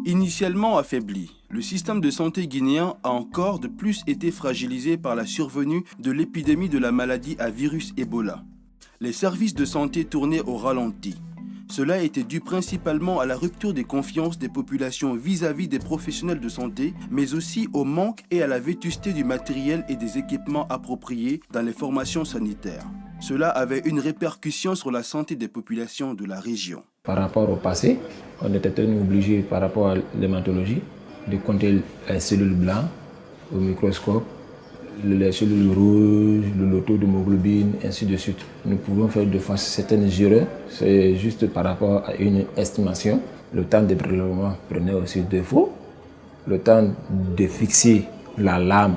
Initialement affaibli, le système de santé guinéen a encore de plus été fragilisé par la survenue de l'épidémie de la maladie à virus Ebola. Les services de santé tournaient au ralenti. Cela était dû principalement à la rupture des confiances des populations vis-à-vis des professionnels de santé, mais aussi au manque et à la vétusté du matériel et des équipements appropriés dans les formations sanitaires. Cela avait une répercussion sur la santé des populations de la région. Par rapport au passé, on était obligé, par rapport à l'hématologie, de compter les cellules blanches au microscope, les cellules rouges, le taux d'hémoglobine, ainsi de suite. Nous pouvons faire de fois certaines erreurs, c'est juste par rapport à une estimation. Le temps de prélèvement prenait aussi défaut. Le temps de fixer la lame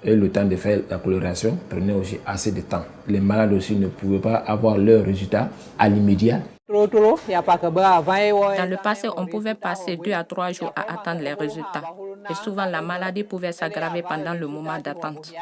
et le temps de faire la coloration prenait aussi assez de temps. Les malades aussi ne pouvaient pas avoir leurs résultats à l'immédiat. Dans le passé, on pouvait passer 2 à 3 jours à attendre les résultats. Et souvent, la maladie pouvait s'aggraver pendant le moment d'attente.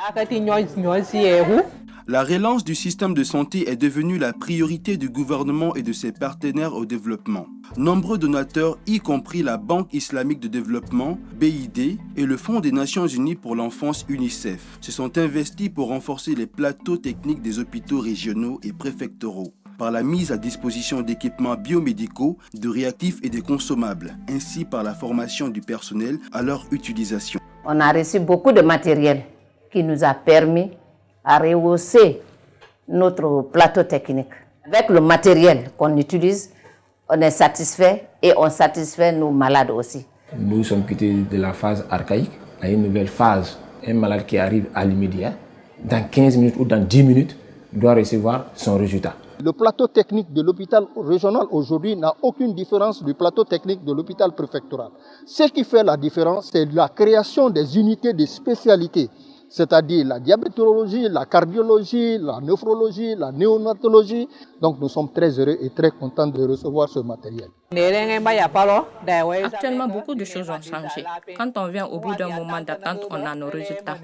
La relance du système de santé est devenue la priorité du gouvernement et de ses partenaires au développement. Nombreux donateurs, y compris la Banque islamique de développement, BID, et le Fonds des Nations Unies pour l'enfance UNICEF, se sont investis pour renforcer les plateaux techniques des hôpitaux régionaux et préfectoraux, par la mise à disposition d'équipements biomédicaux, de réactifs et de consommables, ainsi par la formation du personnel à leur utilisation. On a reçu beaucoup de matériel qui nous a permis à rehausser notre plateau technique. Avec le matériel qu'on utilise, on est satisfait et on satisfait nos malades aussi. Nous sommes quittés de la phase archaïque à une nouvelle phase. Un malade qui arrive à l'immédiat, dans 15 minutes ou dans 10 minutes, doit recevoir son résultat. Le plateau technique de l'hôpital régional aujourd'hui n'a aucune différence du plateau technique de l'hôpital préfectoral. Ce qui fait la différence, c'est la création des unités de spécialité, c'est-à-dire la diabétologie, la cardiologie, la néphrologie, la néonatologie. Donc nous sommes très heureux et très contents de recevoir ce matériel. Actuellement, beaucoup de choses ont changé. Quand on vient au bout d'un moment d'attente, on a nos résultats.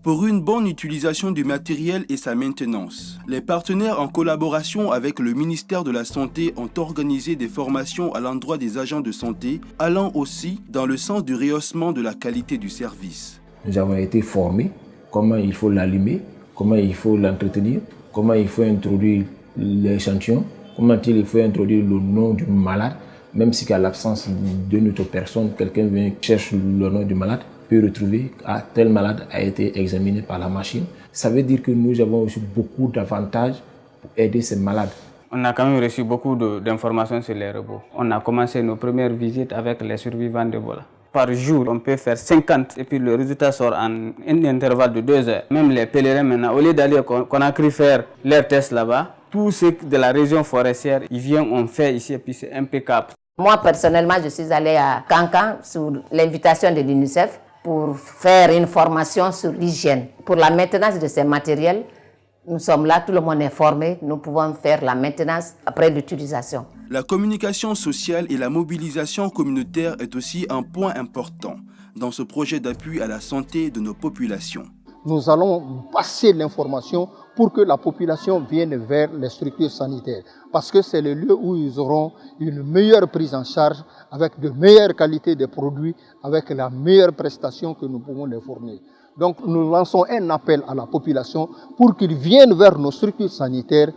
Pour une bonne utilisation du matériel et sa maintenance, les partenaires en collaboration avec le ministère de la Santé ont organisé des formations à l'endroit des agents de santé, allant aussi dans le sens du rehaussement de la qualité du service. Nous avons été formés comment il faut l'allumer, comment il faut l'entretenir, comment il faut introduire l'échantillon, comment il faut introduire le nom du malade, même si qu'à l'absence de notre personne, quelqu'un vient chercher le nom du malade, peut retrouver que tel malade a été examiné par la machine. Ça veut dire que nous avons aussi beaucoup d'avantages pour aider ces malades. On a quand même reçu beaucoup d'informations sur les robots. On a commencé nos premières visites avec les survivants d'Ebola. Par jour, on peut faire 50 et puis le résultat sort en un intervalle de 2 heures. Même les pèlerins maintenant, au lieu d'aller Conakry faire leurs tests là-bas, tous ceux de la région forestière, ils viennent, on fait ici et puis c'est impeccable. Moi, personnellement, je suis allée à Cancan sous l'invitation de l'UNICEF pour faire une formation sur l'hygiène. Pour la maintenance de ces matériels, nous sommes là, tout le monde est formé, nous pouvons faire la maintenance après l'utilisation. La communication sociale et la mobilisation communautaire est aussi un point important dans ce projet d'appui à la santé de nos populations. Nous allons passer l'information pour que la population vienne vers les structures sanitaires. Parce que c'est le lieu où ils auront une meilleure prise en charge, avec de meilleures qualités de produits, avec la meilleure prestation que nous pouvons les fournir. Donc nous lançons un appel à la population pour qu'ils viennent vers nos structures sanitaires.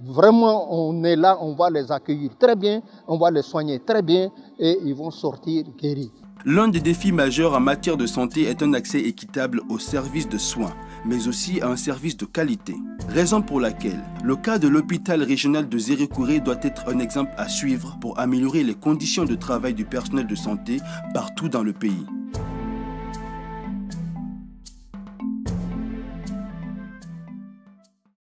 Vraiment, on est là, on va les accueillir très bien, on va les soigner très bien et ils vont sortir guéris. L'un des défis majeurs en matière de santé est un accès équitable aux services de soins, mais aussi à un service de qualité. Raison pour laquelle le cas de l'hôpital régional de Zérékouré doit être un exemple à suivre pour améliorer les conditions de travail du personnel de santé partout dans le pays.